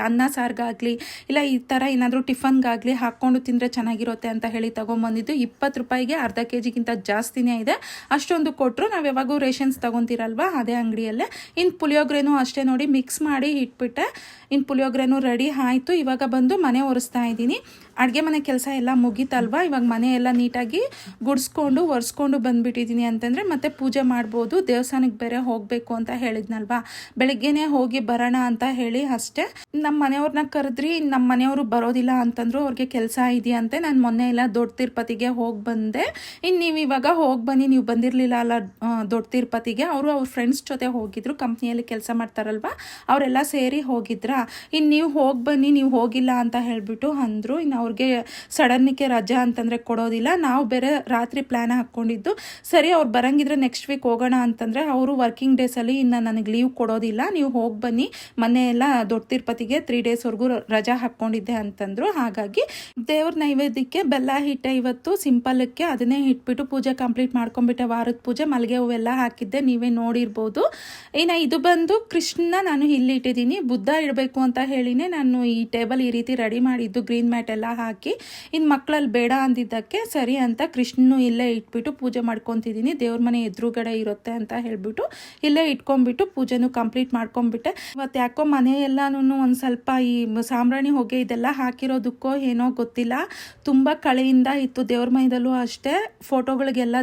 ಅನ್ನ ಸಾರ್ಗಾಗಲಿ ಇಲ್ಲ ಈ ಥರ ಏನಾದರೂ ಟಿಫನ್ಗಾಗಲಿ ಹಾಕ್ಕೊಂಡು ತಿಂದರೆ ಚೆನ್ನಾಗಿರುತ್ತೆ ಅಂತ ಹೇಳಿ ತೊಗೊಂಬಂದಿದ್ದು. 20 ರೂಪಾಯಿಗೆ ಅರ್ಧ kg ಜಾಸ್ತಿನೇ ಇದೆ. ಅಷ್ಟೊಂದು ಕೊಟ್ಟರು. ನಾವು ಯಾವಾಗೂ ತಗೊಂತೀರಲ್ವ ಅದೇ ಅಂಗಡಿಯಲ್ಲೇ. ಇನ್ನು ಪುಳಿಯೋಗರೆನೂ ಅಷ್ಟೇ ನೋಡಿ ಮಿಕ್ಸ್ ಮಾಡಿ ಇಟ್ಬಿಟ್ಟೆ. ಇನ್ನು ಪುಳಿಯೋಗರೆನೂ ರೆಡಿ ಆಯಿತು. ಇವಾಗ ಬಂದು ಮನೆ ಒರೆಸ್ತಾ ಇದ್ದೀನಿ. ಅಡುಗೆ ಮನೆ ಕೆಲಸ ಎಲ್ಲ ಮುಗೀತಲ್ವಾ, ಇವಾಗ ಮನೆ ಎಲ್ಲ ನೀಟಾಗಿ ಗುಡಿಸ್ಕೊಂಡು ಒರೆಸ್ಕೊಂಡು ಬಂದುಬಿಟ್ಟಿದ್ದೀನಿ ಅಂತಂದರೆ ಮತ್ತೆ ಪೂಜೆ ಮಾಡ್ಬೋದು. ದೇವಸ್ಥಾನಕ್ಕೆ ಬೇರೆ ಹೋಗಬೇಕು ಅಂತ ಹೇಳಿದ್ನಲ್ವಾ, ಬೆಳಗ್ಗೆನೇ ಹೋಗಿ ಬರೋಣ ಅಂತ ಹೇಳಿ ಅಷ್ಟೇ. ನಮ್ಮ ಮನೆಯವ್ರನ್ನ ಕರೆದ್ರಿ, ನಮ್ಮ ಮನೆಯವರು ಬರೋದಿಲ್ಲ ಅಂತಂದ್ರು, ಅವ್ರಿಗೆ ಕೆಲಸ ಇದೆಯಂತೆ. ನಾನು ಮೊನ್ನೆ ಎಲ್ಲ ದೊಡ್ಡ ತಿರುಪತಿಗೆ ಹೋಗಿ ಬಂದೆ. ಇನ್ನು ನೀವು ಇವಾಗ ಹೋಗಿ ಬನ್ನಿ, ನೀವು ಬಂದಿರಲಿಲ್ಲ ಅಲ್ಲ ದೊಡ್ಡ ತಿರುಪತಿಗೆ. ಅವರು ಅವ್ರ ಫ್ರೆಂಡ್ಸ್ ಜೊತೆ ಹೋಗಿದ್ರು, ಕಂಪ್ನಿಯಲ್ಲಿ ಕೆಲಸ ಮಾಡ್ತಾರಲ್ವ, ಅವರೆಲ್ಲ ಸೇರಿ ಹೋಗಿದ್ರಾ. ಇನ್ನು ನೀವು ಹೋಗಿ ಬನ್ನಿ, ನೀವು ಹೋಗಿಲ್ಲ ಅಂತ ಹೇಳಿಬಿಟ್ಟು ಅಂದರು. ಇನ್ನು ಅವ್ರಿಗೆ ಸಡನ್ನಿಗೆ ರಜಾ ಅಂತಂದರೆ ಕೊಡೋದಿಲ್ಲ. ನಾವು ಬೇರೆ ರಾತ್ರಿ ಪ್ಲ್ಯಾನ್ ಹಾಕ್ಕೊಂಡಿದ್ದು. ಸರಿ ಅವ್ರು ಬರಂಗಿದ್ರೆ ನೆಕ್ಸ್ಟ್ ವೀಕ್ ಹೋಗೋಣ ಅಂತಂದರೆ ಅವರು ವರ್ಕಿಂಗ್ ಡೇಸಲ್ಲಿ ಇನ್ನು ನನಗೆ ಲೀವ್ ಕೊಡೋದಿಲ್ಲ, ನೀವು ಹೋಗಿ ಬನ್ನಿ, ಮೊನ್ನೆ ಎಲ್ಲ ದೊಡ್ಡ ತಿರುಪತಿಗೆ 3 ಡೇಸ್ವರೆಗೂ ರಜಾ ಹಾಕ್ಕೊಂಡಿದ್ದೆ ಅಂತಂದರು. ಹಾಗಾಗಿ ದೇವ್ರ ನೈವೇದ್ಯಕ್ಕೆ ಬೆಲ್ಲ ಹಿಟ್ಟೆ ಇವತ್ತು ಸಿಂಪಲ್ಕ್ಕೆ, ಅದನ್ನೇ ಇಟ್ಬಿಟ್ಟು ಪೂಜೆ ಕಂಪ್ಲೀಟ್ ಮಾಡ್ಕೊಂಡ್ಬಿಟ್ಟೆ. ವಾರದ ಪೂಜೆ ಮಲ್ಲಿಗೆ ಹೂವೆಲ್ಲ ಹಾಕಿದ್ದೆ, ನೀವೇ ನೋಡಿರ್ಬೋದು. ಇನ್ನು ಇದು ಬಂದು ಕೃಷ್ಣನ ನಾನು ಇಲ್ಲಿ ಇಟ್ಟಿದ್ದೀನಿ. ಬುದ್ಧ ಇಡಬೇಕು ಅಂತ ಹೇಳಿನೇ ನಾನು ಈ ಟೇಬಲ್ ಈ ರೀತಿ ರೆಡಿ ಮಾಡಿದ್ದು, ಗ್ರೀನ್ ಮ್ಯಾಟ್ ಎಲ್ಲ ಹಾಕಿ. ಇನ್ನು ಮಕ್ಕಳಲ್ಲಿ ಬೇಡ ಅಂದಿದ್ದಕ್ಕೆ ಸರಿ ಅಂತ ಕೃಷ್ಣನು ಇಲ್ಲೇ ಇಟ್ಬಿಟ್ಟು ಪೂಜೆ ಮಾಡ್ಕೊತಿದ್ದೀನಿ. ದೇವ್ರ ಮನೆ ಎದುರುಗಡೆ ಇರುತ್ತೆ ಅಂತ ಹೇಳಿಬಿಟ್ಟು ಇಲ್ಲೇ ಇಟ್ಕೊಂಡ್ಬಿಟ್ಟು ಪೂಜೆನೂ ಕಂಪ್ಲೀಟ್ ಮಾಡ್ಕೊಂಡ್ಬಿಟ್ಟೆ. ಇವತ್ತು ಯಾಕೋ ಮನೆಯೆಲ್ಲನೂ ಒಂದು ಸ್ವಲ್ಪ ಈ ಸಾಂಬ್ರಾಣಿ ಹೊಗೆ ಇದೆಲ್ಲ ಹಾಕಿರೋದಕ್ಕೋ ಏನೋ ಗೊತ್ತಿಲ್ಲ, ತುಂಬ ಕಳೆಯಿಂದ ಇತ್ತು. ದೇವ್ರ ಮನೆಯಲ್ಲೂ ಅಷ್ಟೇ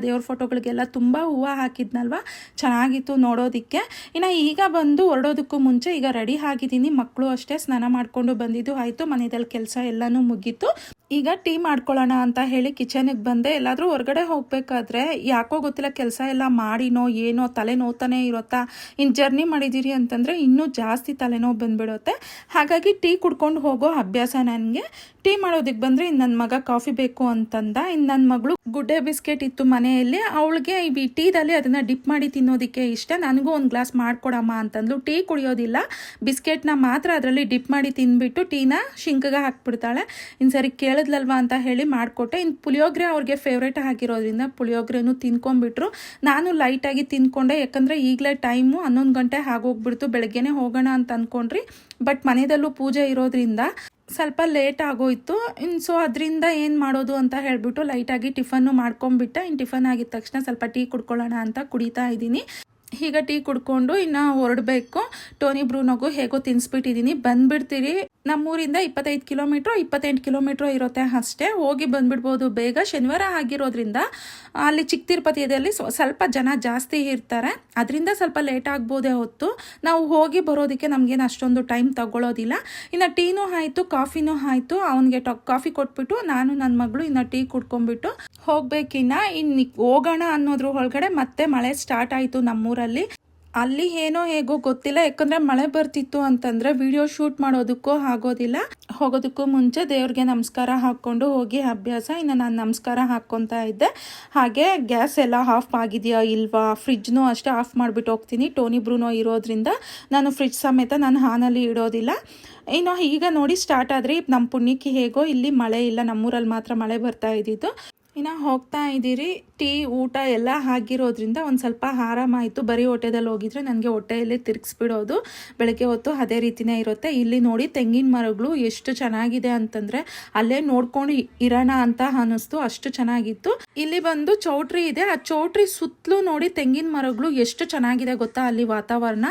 ದೇವ್ರ ಫೋಟೋಗಳಿಗೆಲ್ಲ ತುಂಬ ಹೂವು ಹಾಕಿದ್ನಲ್ವ, ಚೆನ್ನಾಗಿತ್ತು ನೋಡೋದಕ್ಕೆ. ಇನ್ನು ಈಗ ಬಂದು ಹೊರಡೋದಕ್ಕೂ ಮುಂಚೆ ಈಗ ರೆಡಿ ಆಗಿದ್ದೀನಿ. ಮಕ್ಕಳು ಅಷ್ಟೇ ಸ್ನಾನ ಮಾಡಿಕೊಂಡು ಬಂದಿದ್ದು ಆಯಿತು, ಮನೆಯಲ್ಲಿ ಕೆಲಸ ಎಲ್ಲನೂ ಮುಗೀತು. ಈಗ ಟೀ ಮಾಡ್ಕೊಳ್ಳೋಣ ಅಂತ ಹೇಳಿ ಕಿಚನಿಗೆ ಬಂದೆ. ಎಲ್ಲಾದರೂ ಹೊರಗಡೆ ಹೋಗಬೇಕಾದ್ರೆ ಯಾಕೋ ಗೊತ್ತಿಲ್ಲ, ಕೆಲಸ ಎಲ್ಲ ಮಾಡಿನೋ ಏನೋ ತಲೆ ನೋತಾನೆ ಇರುತ್ತಾ. ಇನ್ನು ಜರ್ನಿ ಮಾಡಿದ್ದೀರಿ ಅಂತಂದರೆ ಇನ್ನೂ ಜಾಸ್ತಿ ತಲೆನೋವು ಬಂದುಬಿಡುತ್ತೆ. ಹಾಗಾಗಿ ಟೀ ಕುಡ್ಕೊಂಡು ಹೋಗೋ ಅಭ್ಯಾಸ ನನಗೆ. ಟೀ ಮಾಡೋದಕ್ಕೆ ಬಂದರೆ ಇನ್ನು ನನ್ನ ಮಗ ಕಾಫಿ ಬೇಕು ಅಂತಂದ. ಇನ್ನು ನನ್ನ ಮಗಳು ಗುಡ್ಡೆ ಬಿಸ್ಕೆಟ್ ಇತ್ತು ಮನೆಯಲ್ಲಿ, ಅವಳಿಗೆ ಈ ಟೀದಲ್ಲಿ ಅದನ್ನು ಡಿಪ್ ಮಾಡಿ ತಿನ್ನೋದಕ್ಕೆ ಇಷ್ಟ. ನನಗೂ ಒಂದು ಗ್ಲಾಸ್ ಮಾಡಿಕೊಡಮ್ಮ ಅಂತಂದ್ಲು. ಟೀ ಕುಡಿಯೋದಿಲ್ಲ, ಬಿಸ್ಕೆಟ್ನ ಮಾತ್ರ ಅದರಲ್ಲಿ ಡಿಪ್ ಮಾಡಿ ತಿಂದ್ಬಿಟ್ಟು ಟೀನ ಶಿಂಕ್ಗೆ ಹಾಕ್ಬಿಡ್ತಾಳೆ. ಇನ್ನು ಸರಿ ಕೇಳಿದ್ಲಲ್ವಾ ಅಂತ ಹೇಳಿ ಮಾಡಿಕೊಟ್ಟೆ. ಇನ್ನು ಪುಳಿಯೋಗರೆ ಅವ್ರಿಗೆ ಫೇವ್ರೇಟ್ ಆಗಿರೋದ್ರಿಂದ ಪುಳಿಯೋಗರೆನೂ ತಿನ್ಕೊಂಡ್ಬಿಟ್ರು. ನಾನು ಲೈಟಾಗಿ ತಿನ್ಕೊಂಡೆ, ಯಾಕಂದರೆ ಈಗಲೇ ಟೈಮು 11 ಗಂಟೆ ಆಗೋಗ್ಬಿಡ್ತು. ಬೆಳಗ್ಗೆನೇ ಹೋಗೋಣ ಅಂತ ಅಂದ್ಕೊಂಡ್ರಿ, ಬಟ್ ಮನೆಯಲ್ಲೂ ಪೂಜೆ ಇರೋದ್ರಿಂದ ಸ್ವಲ್ಪ ಲೇಟ್ ಆಗೋಯ್ತು. ಸೊ ಅದರಿಂದ ಏನು ಮಾಡೋದು ಅಂತ ಹೇಳಿಬಿಟ್ಟು ಲೈಟಾಗಿ ಟಿಫನ್ನು ಮಾಡ್ಕೊಂಡ್ಬಿಟ್ಟೆ. ಇನ್ನು ಟಿಫನ್ ಆಗಿದ ತಕ್ಷಣ ಸ್ವಲ್ಪ ಟೀ ಕುಡ್ಕೊಳ್ಳೋಣ ಅಂತ ಕುಡಿತಾ ಇದ್ದೀನಿ. ಈಗ ಟೀ ಕುಡ್ಕೊಂಡು ಇನ್ನು ಹೊರಡಬೇಕು. ಟೋನಿ ಬ್ರೂನೋಗೂ ಹೇಗೋ ತಿನ್ನಿಸ್ಬಿಟ್ಟಿದ್ದೀನಿ. ಬಂದುಬಿಡ್ತೀರಿ, ನಮ್ಮೂರಿಂದ 25 ಕಿಲೋಮೀಟ್ರು 28 ಕಿಲೋಮೀಟ್ರು ಇರುತ್ತೆ ಅಷ್ಟೇ, ಹೋಗಿ ಬಂದುಬಿಡ್ಬೋದು ಬೇಗ. ಶನಿವಾರ ಆಗಿರೋದ್ರಿಂದ ಅಲ್ಲಿ ಚಿಕ್ಕ ತಿರುಪತಿಯಲ್ಲಿ ಸ್ವಲ್ಪ ಜನ ಜಾಸ್ತಿ ಇರ್ತಾರೆ, ಅದರಿಂದ ಸ್ವಲ್ಪ ಲೇಟ್ ಆಗ್ಬೋದೇ ಹೊತ್ತು. ನಾವು ಹೋಗಿ ಬರೋದಕ್ಕೆ ನಮಗೇನು ಅಷ್ಟೊಂದು ಟೈಮ್ ತಗೊಳ್ಳೋದಿಲ್ಲ. ಇನ್ನು ಟೀನೂ ಆಯಿತು, ಕಾಫಿನೂ ಆಯಿತು. ಅವನಿಗೆ ಕಾಫಿ ಕೊಟ್ಬಿಟ್ಟು ನಾನು ನನ್ನ ಮಗಳು ಇನ್ನು ಟೀ ಕುಡ್ಕೊಂಡ್ಬಿಟ್ಟು ಹೋಗ್ಬೇಕಿನ್ನ. ಇನ್ನು ಹೋಗೋಣ ಅನ್ನೋದ್ರ ಒಳಗಡೆ ಮತ್ತೆ ಮಳೆ ಸ್ಟಾರ್ಟ್ ಆಯಿತು ನಮ್ಮೂರಲ್ಲಿ. ಅಲ್ಲಿ ಏನೋ ಹೇಗೋ ಗೊತ್ತಿಲ್ಲ, ಯಾಕಂದರೆ ಮಳೆ ಬರ್ತಿತ್ತು ಅಂತಂದರೆ ವಿಡಿಯೋ ಶೂಟ್ ಮಾಡೋದಕ್ಕೂ ಆಗೋದಿಲ್ಲ. ಹೋಗೋದಕ್ಕೂ ಮುಂಚೆ ದೇವ್ರಿಗೆ ನಮಸ್ಕಾರ ಹಾಕ್ಕೊಂಡು ಹೋಗಿ ಅಭ್ಯಾಸ. ಇನ್ನು ನಾನು ನಮಸ್ಕಾರ ಹಾಕ್ಕೊತಾ ಇದ್ದೆ. ಹಾಗೆ ಗ್ಯಾಸ್ ಎಲ್ಲ ಆಫ್ ಆಗಿದೆಯಾ ಇಲ್ವಾ, ಫ್ರಿಜ್ನೂ ಅಷ್ಟೇ ಆಫ್ ಮಾಡಿಬಿಟ್ಟು ಹೋಗ್ತೀನಿ. ಟೋನಿ ಬ್ರೂನೋ ಇರೋದ್ರಿಂದ ನಾನು ಫ್ರಿಜ್ ಸಮೇತ ನಾನು ಹಾನಲ್ಲಿ ಇಡೋದಿಲ್ಲ. ಇನ್ನು ಈಗ ನೋಡಿ ಸ್ಟಾರ್ಟ್ ಆದರೆ ನಮ್ಮ ಪುಣ್ಯಕ್ಕೆ ಹೇಗೋ ಇಲ್ಲಿ ಮಳೆ ಇಲ್ಲ, ನಮ್ಮೂರಲ್ಲಿ ಮಾತ್ರ ಮಳೆ ಬರ್ತಾ ಇದ್ದಿದ್ದು. ಇನ್ನು ಹೋಗ್ತಾ ಇದ್ದೀರಿ. ಟೀ ಊಟ ಎಲ್ಲ ಆಗಿರೋದ್ರಿಂದ ಒಂದು ಸ್ವಲ್ಪ ಆರಾಮಾಯಿತು. ಬರೀ ಹೊಟ್ಟೆದಲ್ಲಿ ಹೋಗಿದ್ರೆ ನನಗೆ ಹೊಟ್ಟೆಯಲ್ಲಿ ತಿರುಗಿಸ್ಬಿಡೋದು, ಬೆಳಗ್ಗೆ ಹೊತ್ತು ಅದೇ ರೀತಿಯೇ ಇರುತ್ತೆ. ಇಲ್ಲಿ ನೋಡಿ ತೆಂಗಿನ ಮರಗಳು ಎಷ್ಟು ಚೆನ್ನಾಗಿದೆ ಅಂತಂದರೆ ಅಲ್ಲೇ ನೋಡ್ಕೊಂಡು ಇರೋಣ ಅಂತ ಅನ್ನಿಸ್ತು, ಅಷ್ಟು ಚೆನ್ನಾಗಿತ್ತು. ಇಲ್ಲಿ ಬಂದು ಚೌಟ್ರಿ ಇದೆ, ಆ ಚೌಟ್ರಿ ಸುತ್ತಲೂ ನೋಡಿ ತೆಂಗಿನ ಮರಗಳು ಎಷ್ಟು ಚೆನ್ನಾಗಿದೆ ಗೊತ್ತಾ ಅಲ್ಲಿ ವಾತಾವರಣ.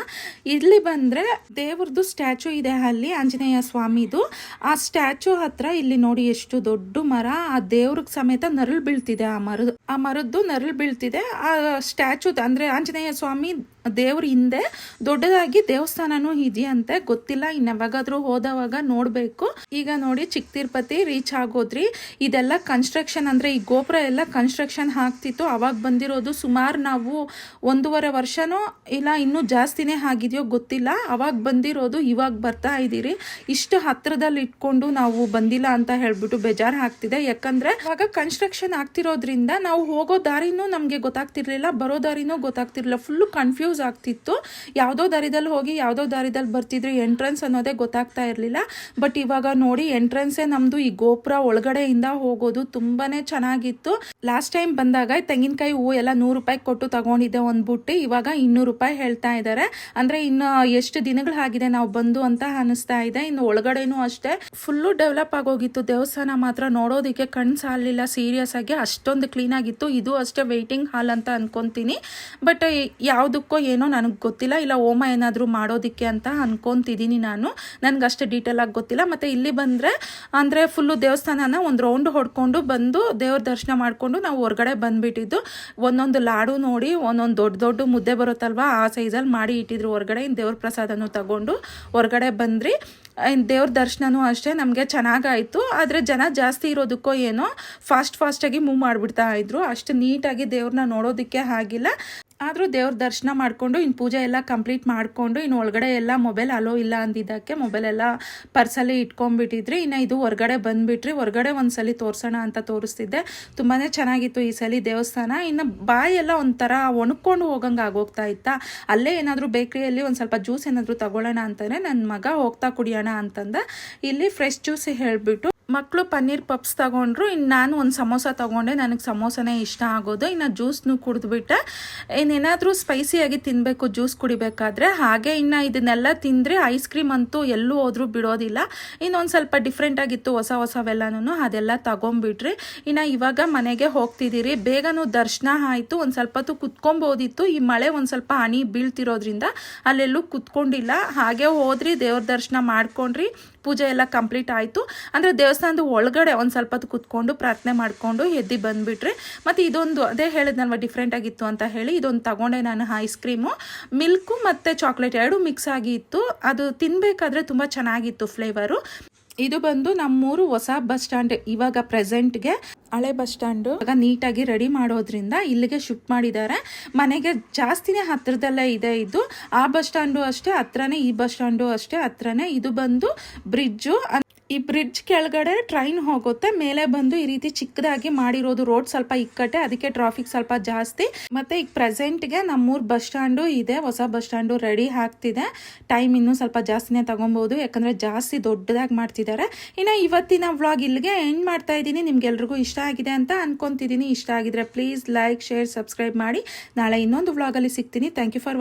ಇಲ್ಲಿ ಬಂದರೆ ದೇವ್ರದ್ದು ಸ್ಟ್ಯಾಚು ಇದೆ ಅಲ್ಲಿ, ಆಂಜನೇಯ ಸ್ವಾಮಿದು. ಆ ಸ್ಟ್ಯಾಚು ಹತ್ರ ಇಲ್ಲಿ ನೋಡಿ ಎಷ್ಟು ದೊಡ್ಡ ಮರ, ಆ ದೇವ್ರಿಗೆ ಸಮೇತ ನರಳು ಬೀಳ್ತಿದೆ. ಆ ಮರದ್ದು ನರಳು ಬೀಳ್ತಿದೆ. ಆ ಸ್ಟ್ಯಾಚು ಅಂದರೆ ಆಂಜನೇಯ ಸ್ವಾಮಿ ದೇವ್ರ ಹಿಂದೆ ದೊಡ್ಡದಾಗಿ ದೇವಸ್ಥಾನನೂ ಇದೆಯಂತೆ, ಗೊತ್ತಿಲ್ಲ. ಇನ್ಯಾವಾಗಾದ್ರೂ ಹೋದವಾಗ ನೋಡಬೇಕು. ಈಗ ನೋಡಿ ಚಿಕ್ಕ ತಿರುಪತಿ ರೀಚ್ ಆಗೋದ್ರಿ. ಇದೆಲ್ಲ ಕನ್ಸ್ಟ್ರಕ್ಷನ್, ಅಂದರೆ ಈ ಗೋಪುರ ಎಲ್ಲ ಕನ್ಸ್ಟ್ರಕ್ಷನ್ ಆಗ್ತಿತ್ತು ಅವಾಗ ಬಂದಿರೋದು. ಸುಮಾರು ನಾವು 1.5 ವರ್ಷನೋ ಇಲ್ಲ ಇನ್ನೂ ಜಾಸ್ತಿನೇ ಆಗಿದೆಯೋ ಗೊತ್ತಿಲ್ಲ, ಅವಾಗ ಬಂದಿರೋದು. ಇವಾಗ ಬರ್ತಾ ಇದ್ದೀರಿ. ಇಷ್ಟು ಹತ್ರದಲ್ಲಿ ಇಟ್ಕೊಂಡು ನಾವು ಬಂದಿಲ್ಲ ಅಂತ ಹೇಳ್ಬಿಟ್ಟು ಬೇಜಾರು ಆಗ್ತಿದೆ. ಯಾಕಂದರೆ ಇವಾಗ ಕನ್ಸ್ಟ್ರಕ್ಷನ್ ಆಗ್ತಿರೋದ್ರಿಂದ ನಾವು ಹೋಗೋ ದಾರಿನೂ ನಮಗೆ ಗೊತ್ತಾಗ್ತಿರ್ಲಿಲ್ಲ, ಬರೋ ದಾರಿನೂ ಗೊತ್ತಾಗ್ತಿರ್ಲಿಲ್ಲ. ಫುಲ್ಲು ಕನ್ಫ್ಯೂಸ್ ಆಗ್ತಿತ್ತು. ಯಾವುದೋ ದಾರಿದಲ್ಲಿ ಹೋಗಿ ಯಾವುದೋ ದಾರಿದಲ್ಲಿ ಬರ್ತಿದ್ರು, ಎಂಟ್ರೆನ್ಸ್ ಅನ್ನೋದೇ ಗೊತ್ತಾಗ್ತಾ ಇರಲಿಲ್ಲ. ಬಟ್ ಇವಾಗ ನೋಡಿ ಎಂಟ್ರೆನ್ಸೇ ನಮ್ಮದು ಈ ಗೋಪುರ ಒಳಗಡೆಯಿಂದ ಹೋಗೋದು. ತುಂಬಾನೇ ಚೆನ್ನಾಗಿತ್ತು. ಲಾಸ್ಟ್ ಟೈಮ್ ಬಂದಾಗ ತೆಂಗಿನಕಾಯಿ ಹೂವು ಎಲ್ಲ 100 ರೂಪಾಯಿ ಕೊಟ್ಟು ತಗೊಂಡಿದ್ದೆ ಒಂದು ಬುಟ್ಟಿ. ಇವಾಗ 200 ರೂಪಾಯಿ ಹೇಳ್ತಾ ಇದ್ದಾರೆ. ಅಂದರೆ ಇನ್ನು ಎಷ್ಟು ದಿನಗಳಾಗಿದೆ ನಾವು ಬಂದು ಅಂತ ಅನಿಸ್ತಾ ಇದೆ. ಇನ್ನು ಒಳಗಡೆನೂ ಅಷ್ಟೇ ಫುಲ್ಲು ಡೆವಲಪ್ ಆಗೋಗಿತ್ತು. ದೇವಸ್ಥಾನ ಮಾತ್ರ ನೋಡೋದಕ್ಕೆ ಕಣ್ಣು ಸಾಲಿಲ್ಲ, ಸೀರಿಯಸ್ ಆಗಿ ಅಷ್ಟೊಂದು ಕ್ಲೀನ್ ಆಗಿತ್ತು. ಇದು ಅಷ್ಟೇ ವೆಯ್ಟಿಂಗ್ ಹಾಲ್ ಅಂತ ಅನ್ಕೊಂತೀನಿ. ಬಟ್ ಯಾವುದಕ್ಕೋ ಏನೋ ನನಗೆ ಗೊತ್ತಿಲ್ಲ, ಇಲ್ಲ ಹೋಮ ಏನಾದರೂ ಮಾಡೋದಕ್ಕೆ ಅಂತ ಅನ್ಕೊತಿದ್ದೀನಿ ನಾನು, ನನಗೆ ಅಷ್ಟು ಡೀಟೇಲಾಗಿ ಗೊತ್ತಿಲ್ಲ. ಮತ್ತು ಇಲ್ಲಿ ಬಂದರೆ ಅಂದರೆ ಫುಲ್ಲು ದೇವಸ್ಥಾನನ ಒಂದು ರೌಂಡ್ ಹೊಡ್ಕೊಂಡು ಬಂದು ದೇವ್ರ ದರ್ಶನ ಮಾಡಿಕೊಂಡು ನಾವು ಹೊರಗಡೆ ಬಂದುಬಿಟ್ಟಿದ್ದು. ಒಂದೊಂದು ಲಾಡು ನೋಡಿ ಒಂದೊಂದು ದೊಡ್ಡ ದೊಡ್ಡ ಮುದ್ದೆ ಬರುತ್ತಲ್ವ ಆ ಸೈಜಲ್ಲಿ ಮಾಡಿ ಇಟ್ಟಿದ್ರು ಹೊರಗಡೆ. ಇನ್ನು ದೇವ್ರ ಪ್ರಸಾದನೂ ತಗೊಂಡು ಹೊರಗಡೆ ಬಂದ್ರಿ. ದೇವ್ರ ದರ್ಶನವೂ ಅಷ್ಟೇ ನಮಗೆ ಚೆನ್ನಾಗಾಯಿತು. ಆದರೆ ಜನ ಜಾಸ್ತಿ ಇರೋದಕ್ಕೋ ಏನೋ ಫಾಸ್ಟಾಗಿ ಮೂವ್ ಮಾಡಿಬಿಡ್ತಾ ಇದ್ರು, ಅಷ್ಟು ನೀಟಾಗಿ ದೇವ್ರನ್ನ ನೋಡೋದಕ್ಕೆ ಆಗಿಲ್ಲ. ಆದರೂ ದೇವ್ರ ದರ್ಶನ ಮಾಡಿಕೊಂಡು ಇನ್ನು ಪೂಜೆ ಎಲ್ಲ ಕಂಪ್ಲೀಟ್ ಮಾಡಿಕೊಂಡು ಇನ್ನು ಒಳಗಡೆ ಎಲ್ಲ ಮೊಬೈಲ್ ಅಲೋ ಇಲ್ಲ ಅಂದಿದ್ದಕ್ಕೆ ಮೊಬೈಲೆಲ್ಲ ಪರ್ಸಲ್ಲಿ ಇಟ್ಕೊಂಡ್ಬಿಟ್ಟಿದ್ರಿ. ಇನ್ನು ಇದು ಹೊರಗಡೆ ಬಂದುಬಿಟ್ರಿ. ಹೊರಗಡೆ ಒಂದ್ಸಲಿ ತೋರಿಸೋಣ ಅಂತ ತೋರಿಸ್ತಿದ್ದೆ. ತುಂಬಾ ಚೆನ್ನಾಗಿತ್ತು ಈ ಸಲ ದೇವಸ್ಥಾನ. ಇನ್ನು ಬಾಯೆಲ್ಲ ಒಂಥರ ಒಣಕೊಂಡು ಹೋಗಂಗೆ ಆಗೋಗ್ತಾ ಇತ್ತಾ. ಅಲ್ಲೇ ಏನಾದರೂ ಬೇಕ್ರಿಯಲ್ಲಿ ಒಂದು ಸ್ವಲ್ಪ ಜ್ಯೂಸ್ ಏನಾದರೂ ತಗೊಳ್ಳೋಣ ಅಂತಲೇ ನನ್ನ ಮಗ ಹೋಗ್ತಾ ಕುಡಿಯೋಣ ಅಂತಂದ. ಇಲ್ಲಿ ಫ್ರೆಶ್ ಜ್ಯೂಸ್ ಹೇಳಿಬಿಟ್ಟು ಮಕ್ಕಳು ಪನ್ನೀರ್ ಪಪ್ಸ್ ತಗೊಂಡ್ರು. ಇನ್ನು ನಾನು ಒಂದು ಸಮೋಸ ತೊಗೊಂಡೆ, ನನಗೆ ಸಮೋಸನೇ ಇಷ್ಟ ಆಗೋದು. ಇನ್ನು ಜ್ಯೂಸ್ನು ಕುಡಿದ್ಬಿಟ್ಟೆ. ಇನ್ನೇನಾದರೂ ಸ್ಪೈಸಿಯಾಗಿ ತಿನ್ನಬೇಕು ಜ್ಯೂಸ್ ಕುಡಿಬೇಕಾದ್ರೆ. ಹಾಗೆ ಇನ್ನು ಇದನ್ನೆಲ್ಲ ತಿಂದರೆ ಐಸ್ ಕ್ರೀಮ್ ಅಂತೂ ಎಲ್ಲೂ ಹೋದ್ರೂ ಬಿಡೋದಿಲ್ಲ. ಇನ್ನೊಂದು ಸ್ವಲ್ಪ ಡಿಫ್ರೆಂಟಾಗಿತ್ತು ಹೊಸವೆಲ್ಲನೂ, ಅದೆಲ್ಲ ತಗೊಂಬಿಟ್ರಿ. ಇನ್ನು ಇವಾಗ ಮನೆಗೆ ಹೋಗ್ತಿದ್ದೀರಿ. ಬೇಗನೂ ದರ್ಶನ ಆಯಿತು. ಒಂದು ಸ್ವಲ್ಪ ಹೊತ್ತು ಕುತ್ಕೊಬೋದಿತ್ತು, ಈ ಮಳೆ ಒಂದು ಸ್ವಲ್ಪ ಹನಿ ಬೀಳ್ತಿರೋದ್ರಿಂದ ಅಲ್ಲೆಲ್ಲೂ ಕುತ್ಕೊಂಡಿಲ್ಲ. ಹಾಗೆ ಹೋದ್ರಿ, ದೇವ್ರ ದರ್ಶನ ಮಾಡ್ಕೊಂಡ್ರಿ, ಪೂಜೆ ಎಲ್ಲ ಕಂಪ್ಲೀಟ್ ಆಯಿತು. ಅಂದರೆ ದೇವಸ್ಥಾನದ ಒಳಗಡೆ ಒಂದು ಸ್ವಲ್ಪ ಹೊತ್ತು ಕುತ್ಕೊಂಡು ಪ್ರಾರ್ಥನೆ ಮಾಡಿಕೊಂಡು ಎದ್ದು ಬಂದುಬಿಟ್ರಿ. ಮತ್ತು ಇದೊಂದು ಅದೇ ಹೇಳಿದ್ನಲ್ವ ಡಿಫ್ರೆಂಟ್ ಆಗಿತ್ತು ಅಂತ ಹೇಳಿ, ಇದೊಂದು ತಗೊಂಡೆ ನಾನು. ಐಸ್ ಕ್ರೀಮು ಮಿಲ್ಕು ಮತ್ತು ಚಾಕ್ಲೇಟ್ ಎರಡೂ ಮಿಕ್ಸ್ ಆಗಿ ಇತ್ತು. ಅದು ತಿನ್ನಬೇಕಾದ್ರೆ ತುಂಬ ಚೆನ್ನಾಗಿತ್ತು ಫ್ಲೇವರು. ಇದು ಬಂದು ನಮ್ಮೂರು ಹೊಸ ಬಸ್ ಸ್ಟ್ಯಾಂಡ್. ಇವಾಗ ಪ್ರೆಸೆಂಟ್ಗೆ ಹಳೆ ಬಸ್ ಸ್ಟ್ಯಾಂಡು ಇವಾಗ ನೀಟಾಗಿ ರೆಡಿ ಮಾಡೋದ್ರಿಂದ ಇಲ್ಲಿಗೆ ಶಿಫ್ಟ್ ಮಾಡಿದ್ದಾರೆ. ಮನೆಗೆ ಜಾಸ್ತಿನೇ ಹತ್ರದಲ್ಲೇ ಇದೆ ಇದು. ಆ ಬಸ್ ಸ್ಟ್ಯಾಂಡು ಅಷ್ಟೇ ಹತ್ರನೇ, ಈ ಬಸ್ ಸ್ಟ್ಯಾಂಡು ಅಷ್ಟೇ ಹತ್ರನೇ. ಇದು ಬಂದು ಬ್ರಿಡ್ಜು. ಈ ಬ್ರಿಡ್ಜ್ ಕೆಳಗಡೆ ಟ್ರೈನ್ ಹೋಗುತ್ತೆ, ಮೇಲೆ ಬಂದು ಈ ರೀತಿ ಚಿಕ್ಕದಾಗಿ ಮಾಡಿರೋದು. ರೋಡ್ ಸ್ವಲ್ಪ ಇಕ್ಕಟ್ಟೆ, ಅದಕ್ಕೆ ಟ್ರಾಫಿಕ್ ಸ್ವಲ್ಪ ಜಾಸ್ತಿ. ಮತ್ತೆ ಈಗ ಪ್ರೆಸೆಂಟ್ಗೆ ನಮ್ಮೂರು ಬಸ್ ಸ್ಟ್ಯಾಂಡು ಇದೆ, ಹೊಸ ಬಸ್ ಸ್ಟ್ಯಾಂಡು ರೆಡಿ ಆಗ್ತಿದೆ. ಟೈಮ್ ಇನ್ನೂ ಸ್ವಲ್ಪ ಜಾಸ್ತಿನೇ ತಗೊಬೋದು, ಯಾಕಂದರೆ ಜಾಸ್ತಿ ದೊಡ್ಡದಾಗಿ ಮಾಡ್ತಿದ್ದಾರೆ. ಇನ್ನು ಇವತ್ತಿನ ವ್ಲಾಗ್ ಇಲ್ಲಿಗೆ ಎಂಡ್ ಮಾಡ್ತಾ ಇದ್ದೀನಿ. ನಿಮ್ಗೆಲ್ರಿಗೂ ಇಷ್ಟ ಆಗಿದೆ ಅಂತ ಅನ್ಕೊತಿದ್ದೀನಿ. ಇಷ್ಟ ಆಗಿದ್ರೆ ಪ್ಲೀಸ್ ಲೈಕ್, ಶೇರ್, ಸಬ್ಸ್ಕ್ರೈಬ್ ಮಾಡಿ. ನಾಳೆ ಇನ್ನೊಂದು ವ್ಲಾಗಲ್ಲಿ ಸಿಗ್ತೀನಿ. Thank you for